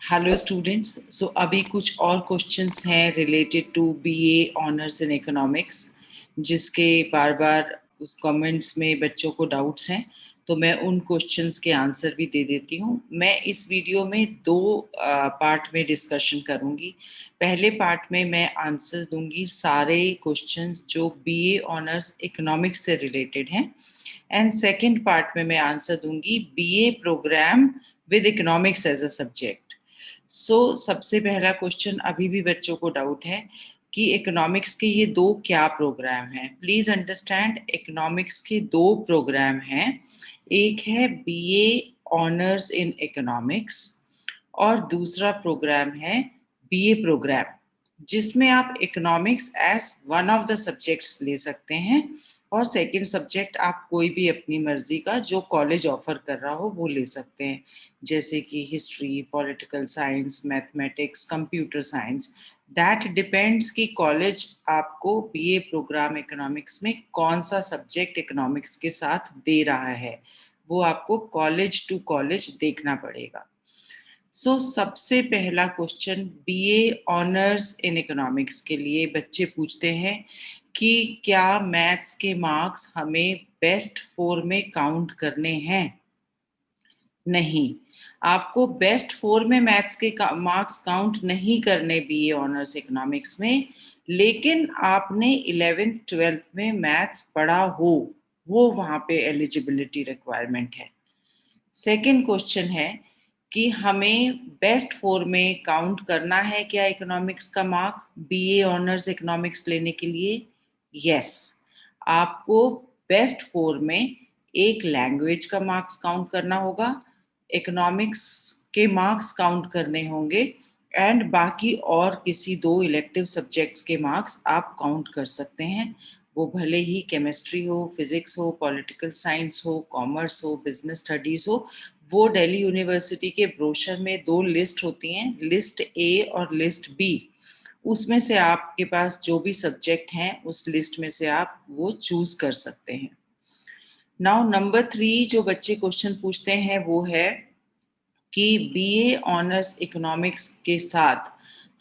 Hello students. सो अभी कुछ और क्वेश्चंस हैं related to BA honours in economics, जिसके बार बार उस कमेंट्स में बच्चों को डाउट्स हैं, तो मैं उन क्वेश्चंस के आंसर भी दे देती हूँ। मैं इस वीडियो में दो पार्ट में डिस्कशन करूँगी। पहले पार्ट में मैं आंसर दूंगी सारे क्वेश्चंस जो बीए ऑनर्स इकोनॉमिक्स से रिलेटेड हैं, एंड सेकेंड पार्ट में मैं आंसर दूंगी BA program with economics as a subject. सबसे पहला क्वेश्चन अभी भी बच्चों को डाउट है कि इकोनॉमिक्स के ये दो क्या प्रोग्राम हैं। प्लीज अंडरस्टैंड, इकोनॉमिक्स के दो प्रोग्राम हैं। एक है बीए ऑनर्स इन इकोनॉमिक्स और दूसरा प्रोग्राम है बीए प्रोग्राम, जिसमें आप economics as one of the subjects ले सकते हैं और सेकंड सब्जेक्ट आप कोई भी अपनी मर्जी का जो कॉलेज ऑफर कर रहा हो वो ले सकते हैं, जैसे कि history, political science, mathematics, computer science. That depends कि कॉलेज आपको बीए प्रोग्राम इकोनॉमिक्स में कौन सा सब्जेक्ट इकोनॉमिक्स के साथ दे रहा है, वो आपको कॉलेज टू कॉलेज देखना पड़ेगा। सबसे पहला question BA honours in economics के लिए बच्चे पूछते हैं कि क्या मैथ्स के मार्क्स हमें बेस्ट 4 में काउंट करने हैं। नहीं, आपको बेस्ट 4 में मैथ्स के मार्क्स काउंट नहीं करने बीए ऑनर्स इकोनॉमिक्स में, लेकिन आपने 11th 12th में मैथ्स पढ़ा हो, वो वहां पे एलिजिबिलिटी रिक्वायरमेंट है। सेकंड क्वेश्चन है कि हमें बेस्ट 4 में काउंट करना है क्या इकोनॉमिक्स का मार्क बीए ऑनर्स इकोनॉमिक्स लेने के लिए। यस, आपको बेस्ट 4 में एक लैंग्वेज का मार्क्स काउंट करना होगा, इकोनॉमिक्स के मार्क्स काउंट करने होंगे, एंड बाकी और किसी दो इलेक्टिव सब्जेक्ट्स के मार्क्स आप काउंट कर सकते हैं। वो भले ही केमिस्ट्री हो, फिजिक्स हो, पॉलिटिकल साइंस हो, कॉमर्स हो, बिजनेस स्टडीज हो। वो दिल्ली यूनिवर्सिटी के ब्रोशर में दो लिस्ट होती हैं, लिस्ट ए और लिस्ट बी। उसमें से आपके पास जो भी सब्जेक्ट हैं उस लिस्ट में से आप वो चूज कर सकते हैं। नाउ नंबर 3 जो बच्चे क्वेश्चन पूछते हैं वो है कि बीए ऑनर्स इकोनॉमिक्स के साथ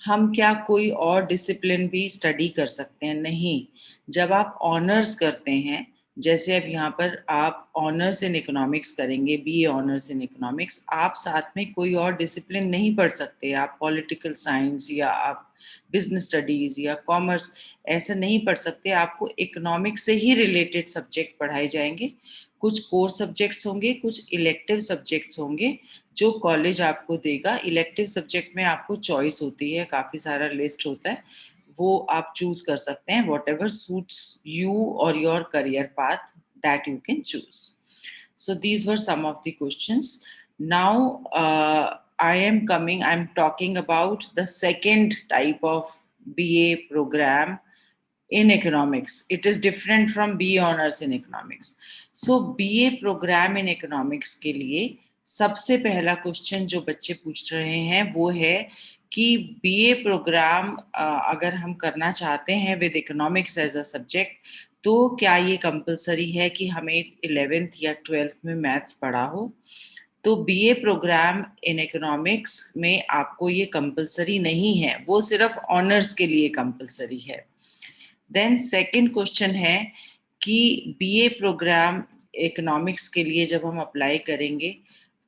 हम क्या कोई और डिसिप्लिन भी स्टडी कर सकते हैं। नहीं, जब आप ऑनर्स करते हैं, जैसे अब यहाँ पर आप ऑनर्स इन इकोनॉमिक्स करेंगे, बीए ऑनर्स इन इकोनॉमिक्स, आप साथ में कोई और डिसिप्लिन नहीं पढ़ सकते। आप पॉलिटिकल साइंस या आप बिजनेस स्टडीज या कॉमर्स ऐसे नहीं पढ़ सकते। आपको इकोनॉमिक्स से ही रिलेटेड सब्जेक्ट पढ़ाए जाएंगे। कुछ कोर सब्जेक्ट्स होंगे, कुछ इलेक्टिव सब्जेक्ट्स होंगे जो कॉलेज आपको देगा। इलेक्टिव सब्जेक्ट में आपको चॉइस होती है, काफी सारा लिस्ट होता है, वो आप चूज कर सकते हैं। वॉट एवर सूट्स यू और your career path, that you can choose. So these were some of the questions. Now I'm talking about the second type of BA program in economics. It is different from BA honors in economics. So BA program in economics के लिए सबसे पहला question जो बच्चे पूछ रहे हैं वो है कि बीए प्रोग्राम अगर हम करना चाहते हैं with economics as a subject, तो क्या ये कंपलसरी है कि हमें 11th या 12th में मैथ्स पढ़ा हो। तो बीए प्रोग्राम इन इकोनॉमिक्स में आपको ये कंपलसरी नहीं है, वो सिर्फ ऑनर्स के लिए कंपलसरी है। देन सेकंड क्वेश्चन है कि बीए प्रोग्राम इकोनॉमिक्स के लिए जब हम अप्लाई करेंगे,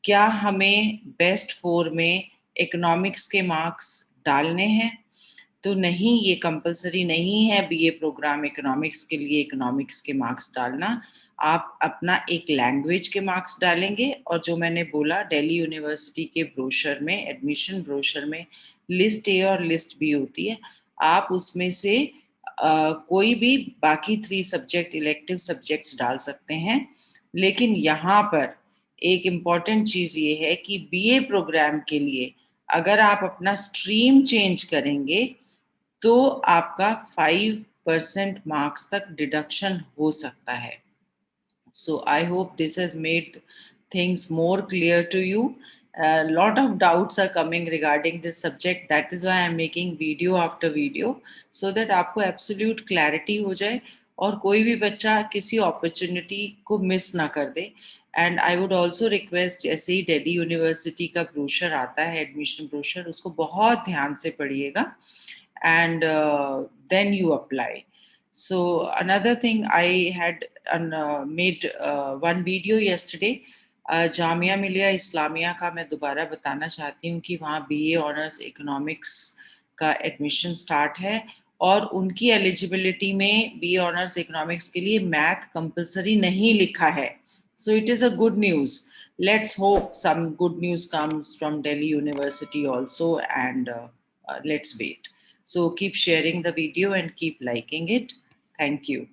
क्या हमें बेस्ट 4 में इकोनॉमिक्स के मार्क्स डालने हैं। तो नहीं, ये कंपलसरी नहीं है बीए प्रोग्राम इकोनॉमिक्स के लिए इकोनॉमिक्स के मार्क्स डालना। आप अपना एक लैंग्वेज के मार्क्स डालेंगे, और जो मैंने बोला दिल्ली यूनिवर्सिटी के ब्रोशर में, एडमिशन ब्रोशर में लिस्ट ए और लिस्ट बी होती है, आप उसमें से कोई भी बाकी 3 सब्जेक्ट इलेक्टिव सब्जेक्ट्स डाल सकते हैं। लेकिन यहाँ पर एक इम्पॉर्टेंट चीज ये है कि बीए प्रोग्राम के लिए अगर आप अपना स्ट्रीम चेंज करेंगे तो आपका 5% मार्क्स तक डिडक्शन हो सकता है। So I hope this has made things more clear to you. A lot of doubts are coming regarding this subject. That is why I'm making video after video, so that आपको absolute clarity हो जाए और कोई भी बच्चा किसी opportunity को miss ना कर दे. And I would also request, जैसे ही दिल्ली यूनिवर्सिटी का ब्रोशर आता है, एडमिशन ब्रोशर, उसको बहुत ध्यान से पढ़िएगा and then you apply. So another thing, I had made one video yesterday. Jamia Millia Islamia का मैं दोबारा बताना चाहती हूँ कि वहाँ बीए ऑनर्स इकोनॉमिक्स का एडमिशन स्टार्ट है और उनकी एलिजिबिलिटी में बीए ऑनर्स इकोनॉमिक्स के लिए मैथ कंपलसरी नहीं लिखा है. So it is a good news. Let's hope some good news comes from Delhi University also, and let's wait. So keep sharing the video and keep liking it. Thank you.